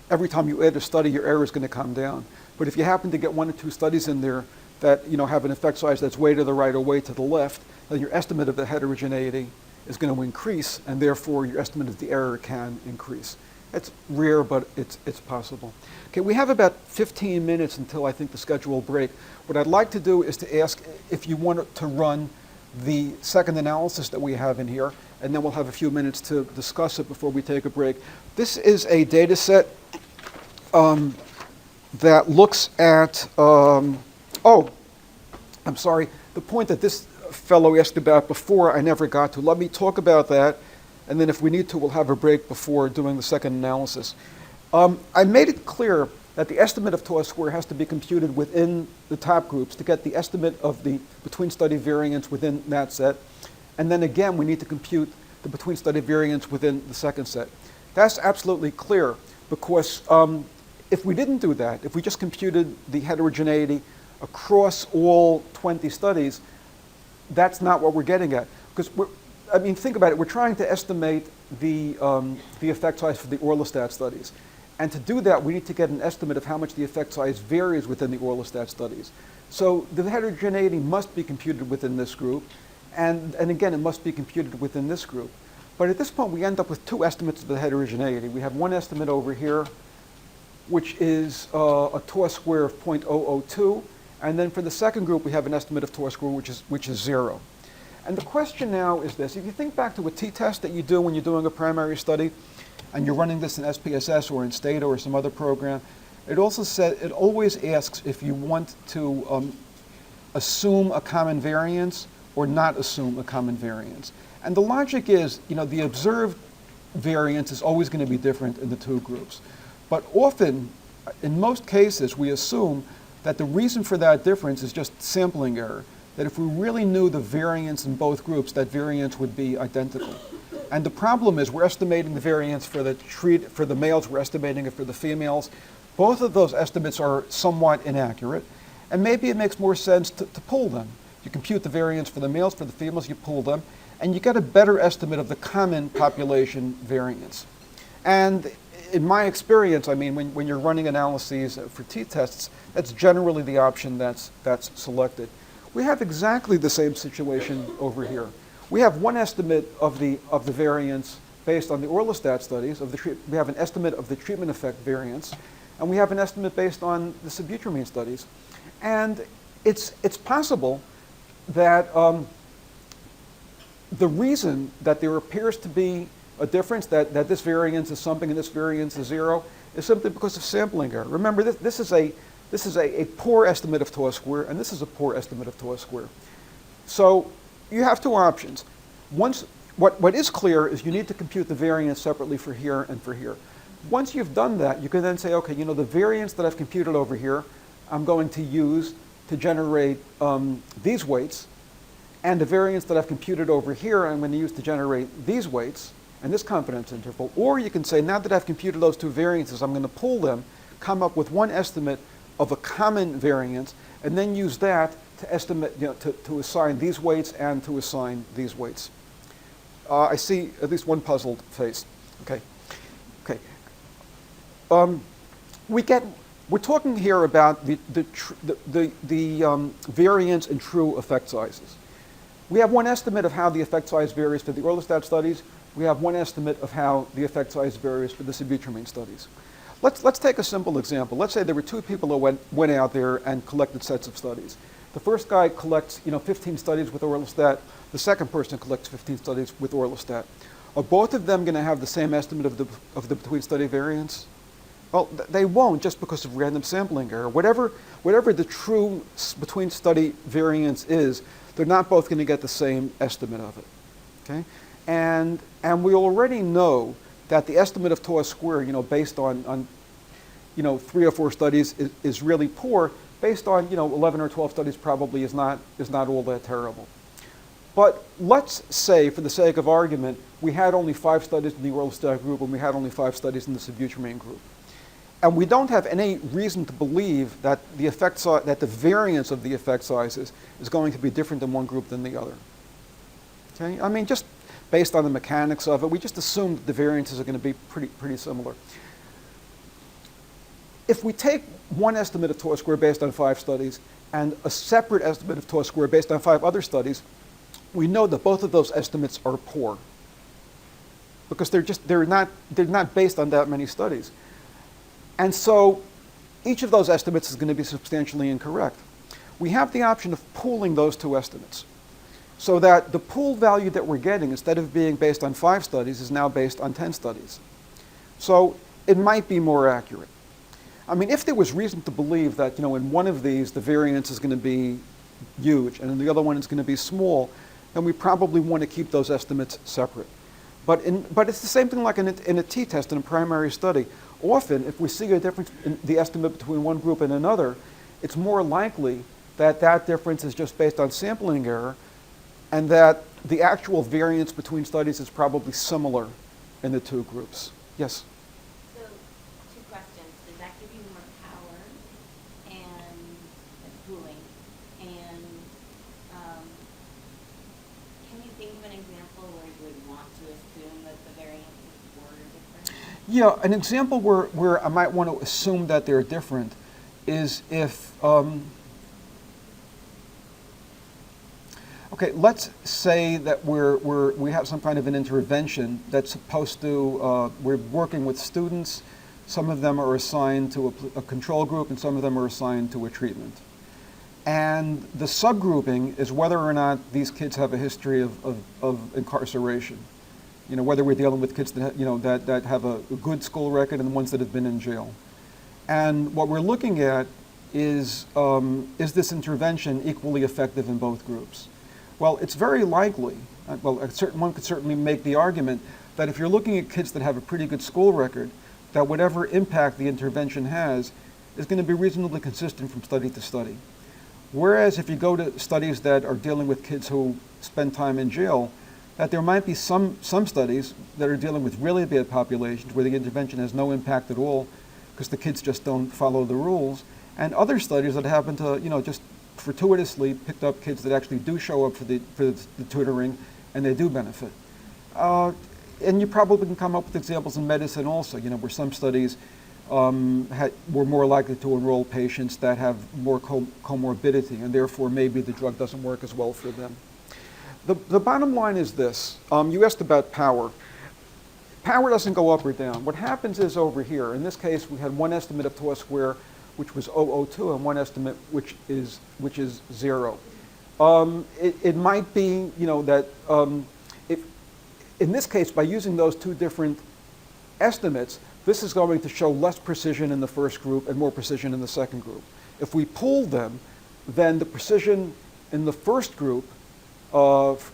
every time you add a study, your error is going to come down. But if you happen to get one or two studies in there that have an effect size that's way to the right or way to the left, then your estimate of the heterogeneity is going to increase, and therefore your estimate of the error can increase. It's rare, but it's possible. Okay, we have about 15 minutes until I think the scheduled break. What I'd like to do is to ask if you want to run the second analysis that we have in here, and then we'll have a few minutes to discuss it before we take a break. This is a data set that looks at, oh, I'm sorry, the point that this fellow asked about before I never got to. Let me talk about that, and then if we need to, we'll have a break before doing the second analysis. I made it clear that the estimate of tau square has to be computed within the top groups to get the estimate of the between study variance within that set. And then again, we need to compute the between study variance within the second set. That's absolutely clear because if we didn't do that, if we just computed the heterogeneity across all 20 studies, that's not what we're getting at. Because think about it, we're trying to estimate the effect size for the Orlistat studies. And to do that, we need to get an estimate of how much the effect size varies within the Orlistat studies. So the heterogeneity must be computed within this group, and again, it must be computed within this group. But at this point, we end up with two estimates of the heterogeneity. We have one estimate over here, which is a tau square of 0.002, and then for the second group, we have an estimate of tau square, which is 0. And the question now is this. If you think back to a t-test that you do when you're doing a primary study, and you're running this in SPSS or in Stata or some other program, it always asks if you want to assume a common variance or not assume a common variance. And the logic is, the observed variance is always going to be different in the two groups. But often, in most cases, we assume that the reason for that difference is just sampling error. That if we really knew the variance in both groups, that variance would be identical. And the problem is we're estimating the variance for the males, we're estimating it for the females. Both of those estimates are somewhat inaccurate, and maybe it makes more sense to pull them. You compute the variance for the males, for the females, you pull them, and you get a better estimate of the common population variance. And in my experience, when you're running analyses for t-tests, that's generally the option that's selected. We have exactly the same situation over here. We have one estimate of the variance based on the Orlistat studies. We have an estimate of the treatment effect variance, and we have an estimate based on the sibutramine studies. And it's possible that the reason that there appears to be a difference, that this variance is something and this variance is 0, is simply because of sampling error. Remember, this is a poor estimate of tau square, and this is a poor estimate of tau square. So you have two options. What is clear is you need to compute the variance separately for here and for here. Once you've done that, you can then say, okay, the variance that I've computed over here, I'm going to use to generate these weights, and the variance that I've computed over here I'm going to use to generate these weights and this confidence interval. Or you can say, now that I've computed those two variances, I'm going to pool them, come up with one estimate of a common variance, and then use that to estimate, to assign these weights and to assign these weights. I see at least one puzzled face. Okay. Okay. We're talking here about the variance in true effect sizes. We have one estimate of how the effect size varies for the Orlistat studies. We have one estimate of how the effect size varies for the sibutramine studies. Let's take a simple example. Let's say there were two people who went out there and collected sets of studies. The first guy collects 15 studies with Orlistat. The second person collects 15 studies with Orlistat. Are both of them going to have the same estimate of the between study variance? Well, they won't, just because of random sampling error. Whatever the true between study variance is, they're not both going to get the same estimate of it. Okay? And we already know that the estimate of tau squared, based on 3 or 4 studies is really poor. Based on 11 or 12 studies, probably is not all that terrible. But let's say, for the sake of argument, we had only 5 studies in the Orlistat group and we had only 5 studies in the sibutramine group. And we don't have any reason to believe that the variance of the effect sizes is going to be different in one group than the other. Okay? I mean, just based on the mechanics of it, we just assume that the variances are going to be pretty similar. If we take one estimate of tau squared based on 5 studies and a separate estimate of tau squared based on 5 other studies, we know that both of those estimates are poor because they're not based on that many studies. And so each of those estimates is going to be substantially incorrect. We have the option of pooling those 2 estimates so that the pool value that we're getting, instead of being based on 5 studies, is now based on 10 studies. So it might be more accurate. I mean, if there was reason to believe that, in one of these the variance is going to be huge and in the other one it's going to be small, then we probably want to keep those estimates separate. But it's the same thing like in a t-test in a primary study. Often, if we see a difference in the estimate between one group and another, it's more likely that that difference is just based on sampling error and that the actual variance between studies is probably similar in the 2 groups. Yes? So, 2 questions. Does that give you more power and pooling? And can you think of an example where you would want to assume that the variances were different? Yeah, an example where I might want to assume that they're different is if, okay, let's say that we have some kind of an intervention that's supposed to, we're working with students. Some of them are assigned to a control group and some of them are assigned to a treatment. And the subgrouping is whether or not these kids have a history of incarceration. Whether we're dealing with kids that, that have a good school record and the ones that have been in jail. And what we're looking at is this intervention equally effective in both groups? Well, it's very likely, one could certainly make the argument that if you're looking at kids that have a pretty good school record, that whatever impact the intervention has is going to be reasonably consistent from study to study. Whereas if you go to studies that are dealing with kids who spend time in jail, that there might be some studies that are dealing with really bad populations where the intervention has no impact at all because the kids just don't follow the rules, and other studies that happen to, just fortuitously picked up kids that actually do show up for the tutoring and they do benefit. And you probably can come up with examples in medicine also, where some studies were more likely to enroll patients that have more comorbidity and therefore maybe the drug doesn't work as well for them. The bottom line is this. You asked about power. Power doesn't go up or down. What happens is over here, in this case, we had one estimate of tau square, which was 0.002, and one estimate which is 0. It might be, that in this case, by using those 2 different estimates, this is going to show less precision in the first group and more precision in the second group. If we pool them, then the precision in the first group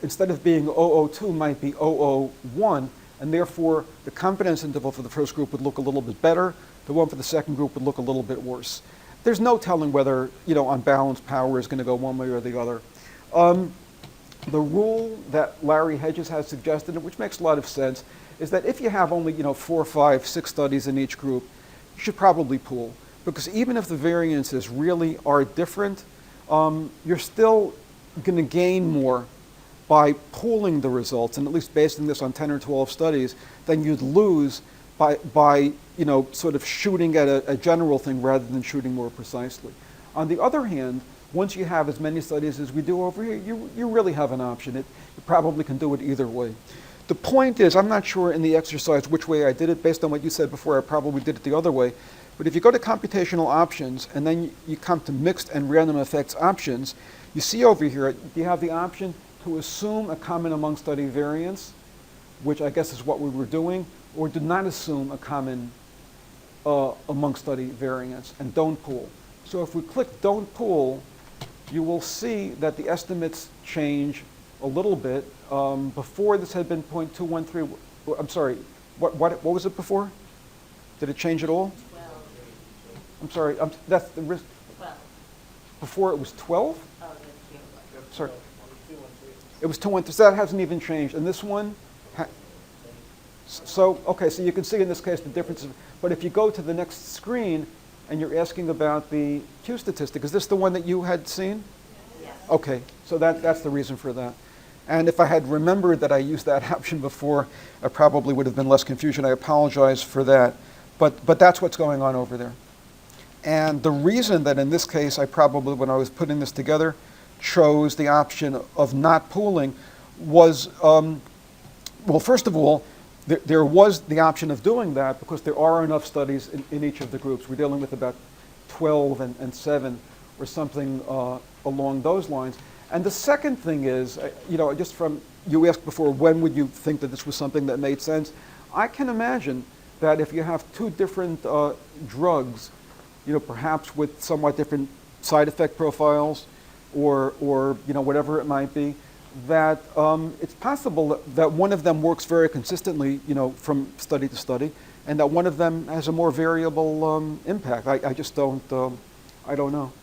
instead of being 0.002 might be 0.001, and therefore the confidence interval for the first group would look a little bit better. The one for the second group would look a little bit worse. there's no telling whether, unbalanced power is going to go one way or the other. The rule that Larry Hedges has suggested, which makes a lot of sense, is that if you have only 4, 5, 6 studies in each group, you should probably pool. Because even if the variances really are different, you're still going to gain more by pooling the results, and at least basing this on 10 or 12 studies, than you'd lose by sort of shooting at a general thing rather than shooting more precisely. On the other hand, once you have as many studies as we do over here, you really have an option. You probably can do it either way. The point is, I'm not sure in the exercise which way I did it. Based on what you said before, I probably did it the other way. But if you go to computational options and then you come to mixed and random effects options, you see over here, you have the option to assume a common among study variance, which I guess is what we were doing, or do not assume a common among study variance and don't pool. So if we click don't pool, you will see that the estimates change a little bit. Before this had been 0.213. I'm sorry, what was it before? Did it change at all? 12. I'm sorry, that's the risk. 12. Before it was 12? Oh, that's here. Sorry. It was 213, so that hasn't even changed. And this one, okay, so you can see in this case the difference. But if you go to the next screen and you're asking about the Q statistic, is this the one that you had seen? Yes. Okay, so that's the reason for that. And if I had remembered that I used that option before, I probably would have been less confusion. I apologize for that. But that's what's going on over there. And the reason that in this case I probably, when I was putting this together, chose the option of not pooling was, well, first of all, there was the option of doing that because there are enough studies in each of the groups. We're dealing with about 12 and 7 or something along those lines. And the second thing is, just from, you asked before, when would you think that this was something that made sense? I can imagine that if you have 2 different drugs, perhaps with somewhat different side effect profiles or whatever it might be, that it's possible that one of them works very consistently, from study to study, and that one of them has a more variable impact. I just don't, I don't know.